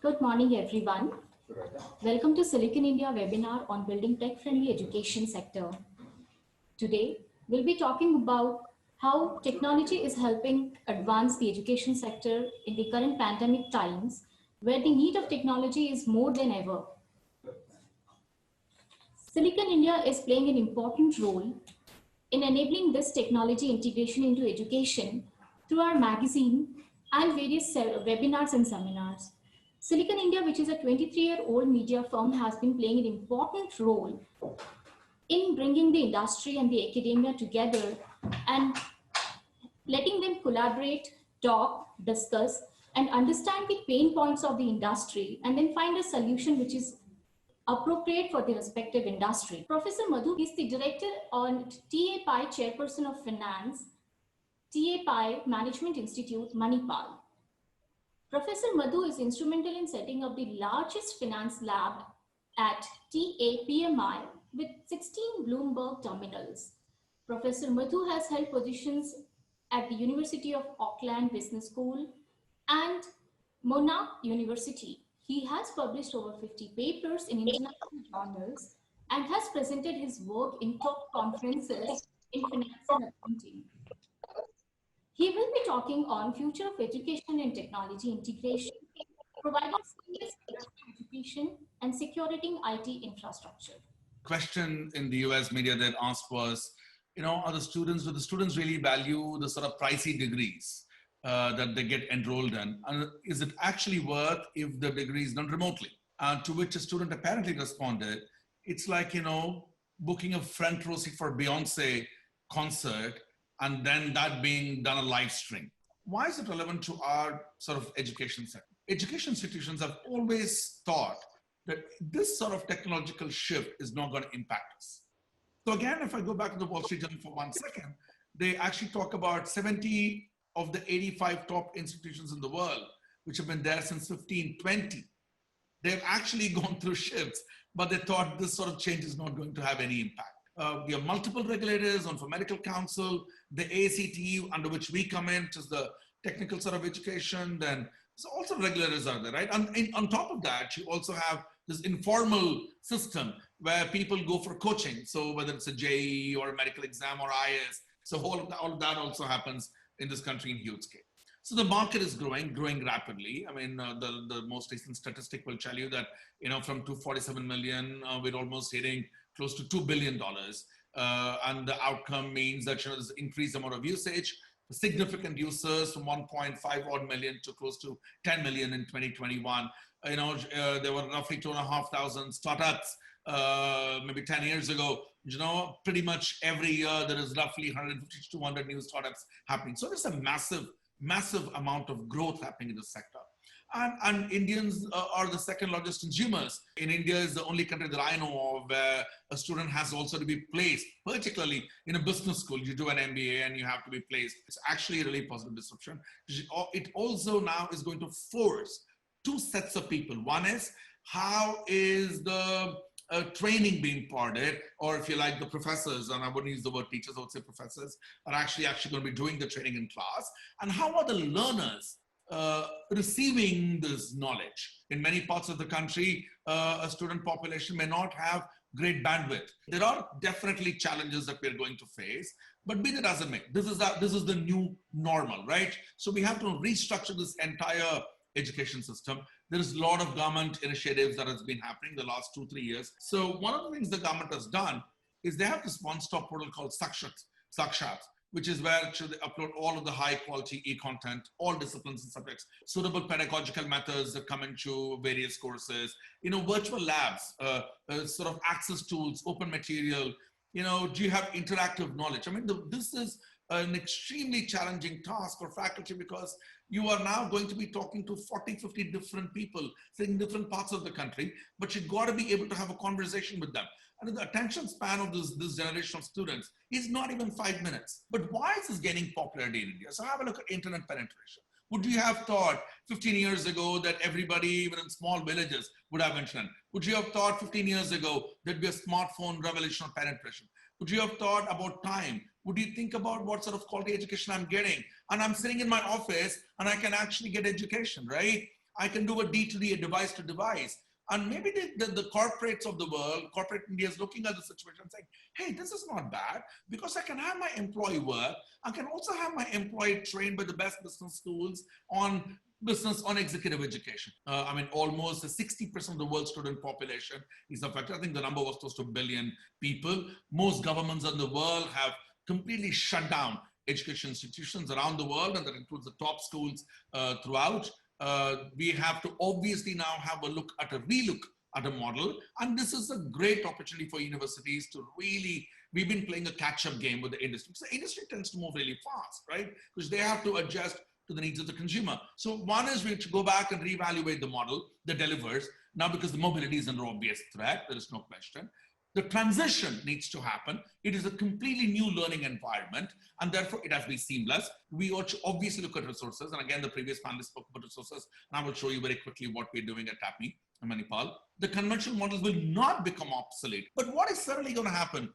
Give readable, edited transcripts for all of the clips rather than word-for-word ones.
Good morning, everyone. Welcome to Silicon India webinar on building tech-friendly education sector. Today, we'll be talking about how technology is helping advance the education sector in the current pandemic times, where the need of technology is more than ever. Silicon India is playing an important role in enabling this technology integration into education through our magazine and various webinars and seminars. Silicon India, which is a 23-year-old media firm, has been playing an important role in bringing the industry and the academia together and letting them collaborate, talk, discuss, and understand the pain points of the industry and then find a solution which is appropriate for the respective industry. Professor Madhu is the director on TA Pi Chairperson of Finance, TA Pi Management Institute, Manipal. Professor Madhu is instrumental in setting up the largest finance lab at TAPMI with 16 Bloomberg terminals. Professor Madhu has held positions at the University of Auckland Business School and Monarch University. He has published over 50 papers in international journals and has presented his work in top conferences in finance and accounting. He will be talking on future of education and technology integration, providing seamless education and securing IT infrastructure. Question in the US media that asked was, do the students really value the sort of pricey degrees that they get enrolled in? And is it actually worth if the degree is done remotely? To which a student apparently responded, it's like, booking a front row seat for Beyonce concert and then that being done a live stream. Why is it relevant to our sort of education sector? Education institutions have always thought that this sort of technological shift is not going to impact us. So again, if I go back to the Wall Street Journal for 1 second, they actually talk about 70 of the 85 top institutions in the world, which have been there since 1520. They've actually gone through shifts, but they thought this sort of change is not going to have any impact. We have multiple regulators on for medical council, the ACTE under which we come in, which is the technical sort of education, then so also regulators are there, right? And on top of that, you also have this informal system where people go for coaching. So whether it's a JEE or a medical exam or IS, so all of that also happens in this country in huge scale. So the market is growing rapidly. I mean, the most recent statistic will tell you that, from 247 million, we're almost hitting close to $2 billion. And the outcome means that there's increased amount of usage, significant users from 1.5 odd million to close to 10 million in 2021. There were roughly 2,500 startups maybe 10 years ago. Pretty much every year there is roughly 150 to 200 new startups happening. So there's a massive amount of growth happening in this sector. And Indians are the second largest consumers. In India is the only country that I know of where a student has also to be placed, particularly in a business school. You do an MBA and you have to be placed. It's actually a really positive disruption. It also now is going to force two sets of people. One is, how is the training being imparted, or if you like, the professors, and I wouldn't use the word teachers, I would say professors, are actually going to be doing the training in class. And how are the learners receiving this knowledge? In many parts of the country, a student population may not have great bandwidth. There are definitely challenges that we're going to face, but be that as it may, this is the new normal, right? So we have to restructure this entire education system. There is a lot of government initiatives that has been happening the last 2-3 years. So one of the things the government has done is they have this one-stop portal called Sakshat, which is where they upload all of the high quality e-content, all disciplines and subjects, suitable pedagogical methods that come into various courses, virtual labs, sort of access tools, open material, do you have interactive knowledge? I mean, this is an extremely challenging task for faculty because you are now going to be talking to 40, 50 different people sitting in different parts of the country, but you've got to be able to have a conversation with them. And the attention span of this generation of students is not even 5 minutes. But why is this gaining popularity in India? So have a look at internet penetration. Would you have thought 15 years ago that everybody, even in small villages, would have internet? Would you have thought 15 years ago there'd be a smartphone revolution of penetration? Would you have thought about time? Would you think about what sort of quality education I'm getting? And I'm sitting in my office and I can actually get education, right? I can do a D2D, a device to device. And maybe the corporates of the world, corporate India is looking at the situation and saying, hey, this is not bad because I can have my employee work. I can also have my employee trained by the best business schools on business, on executive education. I mean, almost 60% of the world student population is affected. I think the number was close to a billion people. Most governments in the world have completely shut down education institutions around the world, and that includes the top schools throughout. We have to obviously now have a relook at a model. And this is a great opportunity for universities to really, we've been playing a catch-up game with the industry. So the industry tends to move really fast, right? Because they have to adjust to the needs of the consumer. So one is we have to go back and reevaluate the model that delivers. Now, because the mobility is under obvious threat, there is no question. The transition needs to happen. It is a completely new learning environment, and therefore it has to be seamless. We obviously look at resources, and again, the previous panelist spoke about resources, and I will show you very quickly what we're doing at TAPME and Manipal. The conventional models will not become obsolete, but what is certainly going to happen,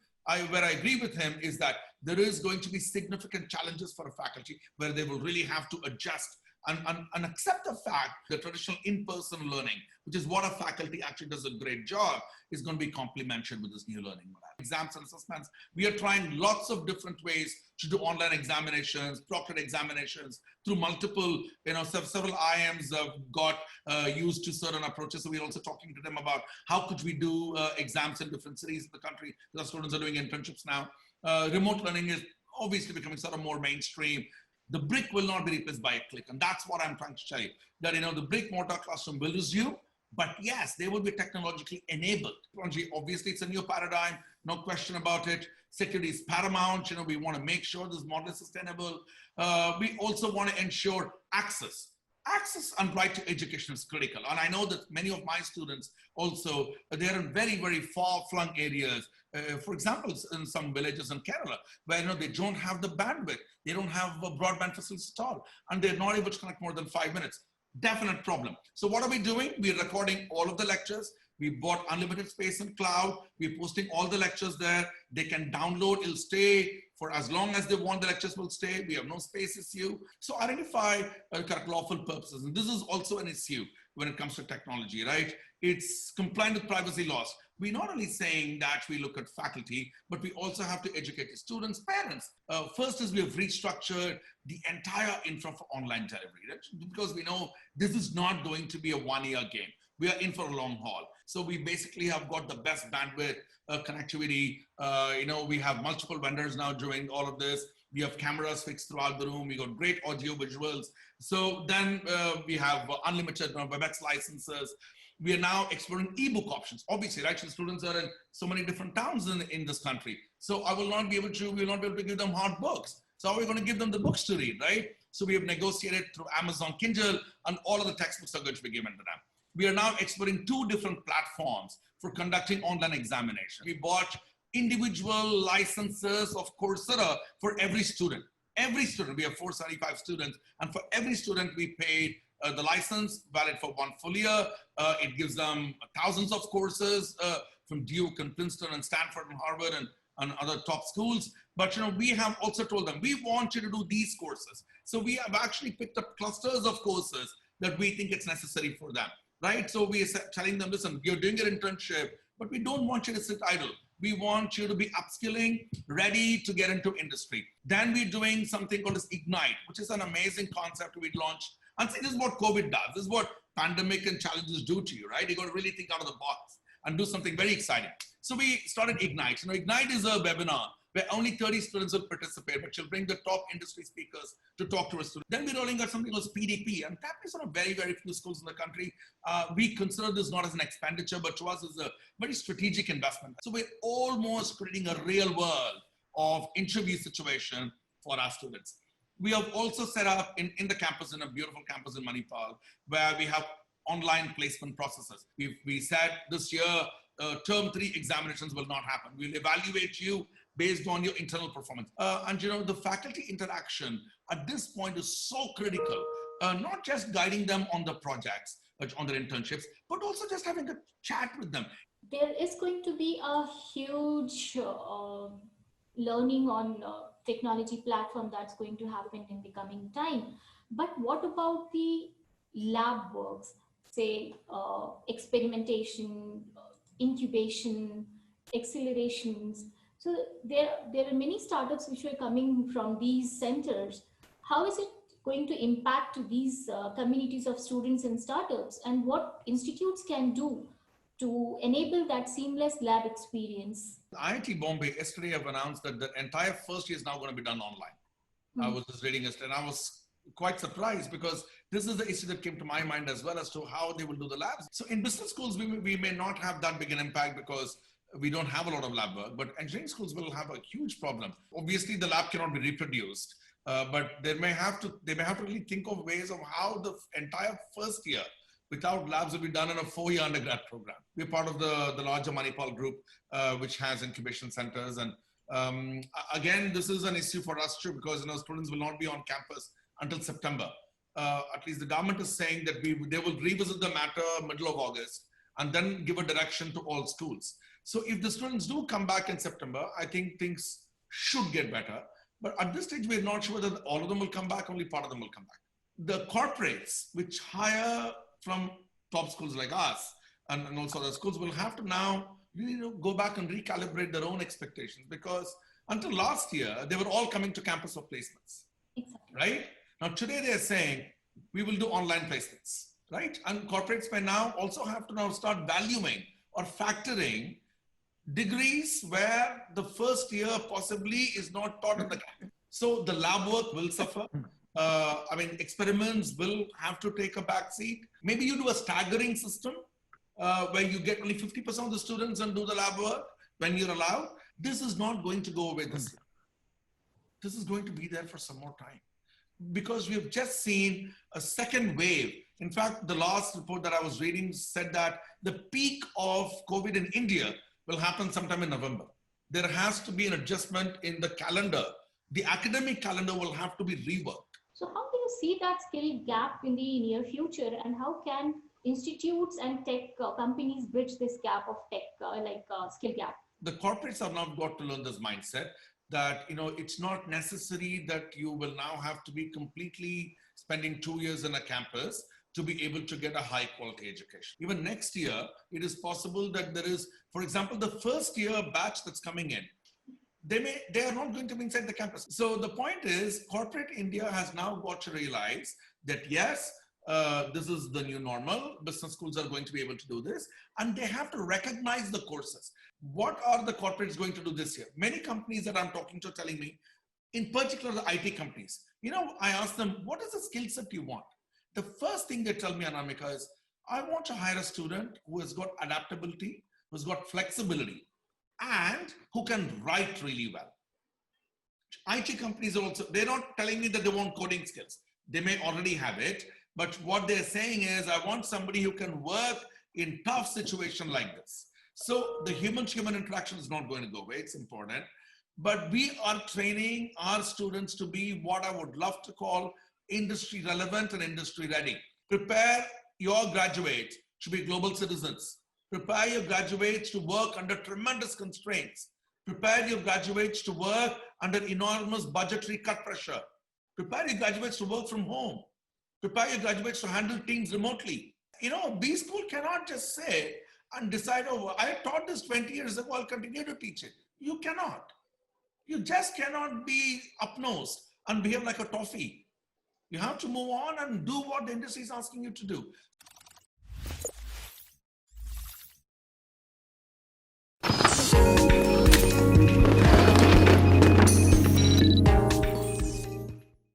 where I agree with him, is that there is going to be significant challenges for a faculty where they will really have to adjust and accept the fact that traditional in-person learning, which is what a faculty actually does a great job, is going to be complemented with this new learning model. Exams and assessments, we are trying lots of different ways to do online examinations, proctored examinations through multiple, several IIMs have got used to certain approaches. So we're also talking to them about how could we do exams in different cities in the country. The students are doing internships now. Remote learning is obviously becoming sort of more mainstream. The brick will not be replaced by a click. And that's what I'm trying to tell you, that, the brick mortar classroom will resume, but yes, they will be technologically enabled. Obviously, it's a new paradigm, no question about it. Security is paramount. We want to make sure this model is sustainable. We also want to ensure access. Access and right to education is critical. And I know that many of my students also, they're in very, very far-flung areas. For example, in some villages in Kerala, where they don't have the bandwidth, they don't have broadband facilities at all, and they're not able to connect more than 5 minutes. Definite problem. So what are we doing? We're recording all of the lectures. We bought unlimited space in cloud. We're posting all the lectures there. They can download, it'll stay for as long as they want, the lectures will stay. We have no space issue. So identify correct lawful purposes. And this is also an issue when it comes to technology, right? It's compliant with privacy laws. We're not only saying that we look at faculty, but we also have to educate the students, parents. First is we have restructured the entire infra for online delivery, right? Because we know this is not going to be a one-year game. We are in for a long haul. So we basically have got the best bandwidth, connectivity. We have multiple vendors now doing all of this. We have cameras fixed throughout the room. We got great audio visuals. So then we have unlimited WebEx licenses. We are now exploring ebook options. Obviously, right? So students are in so many different towns in this country. So we will not be able to give them hard books. So how are we going to give them the books to read, right? So we have negotiated through Amazon Kindle, and all of the textbooks are going to be given to them. We are now exploring 2 different platforms for conducting online examination. We bought individual licenses of Coursera for every student. Every student, we have 475 students, and for every student we paid the license valid for 1 full year. It gives them thousands of courses from Duke and Princeton and Stanford and Harvard and other top schools. But we have also told them, we want you to do these courses. So we have actually picked up clusters of courses that we think it's necessary for them, right? So we are telling them, listen, you're doing your internship, but we don't want you to sit idle. We want you to be upskilling, ready to get into industry. Then we're doing something called as Ignite, which is an amazing concept we launched. And see, this is what COVID does. This is what pandemic and challenges do to you, right? You got to really think out of the box and do something very exciting. So we started Ignite. Ignite is a webinar where only 30 students will participate, but you'll bring the top industry speakers to talk to a student. Then we're rolling out something called PDP, and that is one of very, very few schools in the country. We consider this not as an expenditure, but to us is a very strategic investment. So we're almost creating a real world of interview situation for our students. We have also set up in the campus, in a beautiful campus in Manipal, where we have online placement processes. We said this year, term 3 examinations will not happen. We'll evaluate you based on your internal performance. The faculty interaction at this point is so critical, not just guiding them on the projects, on their internships, but also just having a chat with them. There is going to be a huge learning on technology platform that's going to happen in the coming time. But what about the lab works, say experimentation, incubation, accelerations. So there are many startups which are coming from these centers. How is it going to impact these communities of students and startups, and what institutes can do to enable that seamless lab experience? IIT Bombay yesterday have announced that the entire first year is now going to be done online. I was just reading yesterday and I was quite surprised because this is the issue that came to my mind as well as to how they will do the labs. So in business schools, we may not have that big an impact because we don't have a lot of lab work, but engineering schools will have a huge problem. Obviously, the lab cannot be reproduced, but they may have to really think of ways of how the entire first year without labs will be done in a 4-year undergrad program. We're part of the larger Manipal group, which has incubation centers. And again, this is an issue for us too, because students will not be on campus until September. At least the government is saying that they will revisit the matter middle of August and then give a direction to all schools. So if the students do come back in September, I think things should get better. But at this stage, we're not sure whether all of them will come back, only part of them will come back. The corporates which hire from top schools like us and also other schools will have to now really go back and recalibrate their own expectations, because until last year, they were all coming to campus for placements, Exactly. right? Now, today they're saying, we will do online placements, right? And corporates may now also have to now start valuing or factoring degrees where the first year possibly is not taught in the campus. So the lab work will suffer. Experiments will have to take a back seat. Maybe you do a staggering system where you get only 50% of the students and do the lab work when you're allowed. This is not going to go away this year. This is going to be there for some more time, because we've just seen a second wave. In fact, the last report that I was reading said that the peak of COVID in India will happen sometime in November. There has to be an adjustment in the calendar. The academic calendar will have to be reworked. So how do you see that skill gap in the near future, and how can institutes and tech companies bridge this gap of tech skill gap? The corporates have now got to learn this mindset that it's not necessary that you will now have to be completely spending 2 years in a campus to be able to get a high quality education. Even next year, it is possible that there is, for example, the first year batch that's coming in, they are not going to be inside the campus. So the point is, corporate India has now got to realize that yes, this is the new normal. Business schools are going to be able to do this, and they have to recognize the courses. What are the corporates going to do this year? Many companies that I'm talking to are telling me, in particular the IT companies, I ask them, what is the skill set you want? The first thing they tell me, Anamika, is I want to hire a student who has got adaptability, who's got flexibility, and who can write really well. IT companies are also, they're not telling me that they want coding skills. They may already have it, but what they're saying is, I want somebody who can work in tough situation like this. So the human-to-human interaction is not going to go away, it's important. But we are training our students to be what I would love to call industry relevant and industry ready. Prepare your graduates to be global citizens. Prepare your graduates to work under tremendous constraints. Prepare your graduates to work under enormous budgetary cut pressure. Prepare your graduates to work from home. Prepare your graduates to handle teams remotely. B School cannot just say and decide, oh, I taught this 20 years ago, I'll continue to teach it. You cannot. You just cannot be up-nosed and behave like a toffee. You have to move on and do what the industry is asking you to do.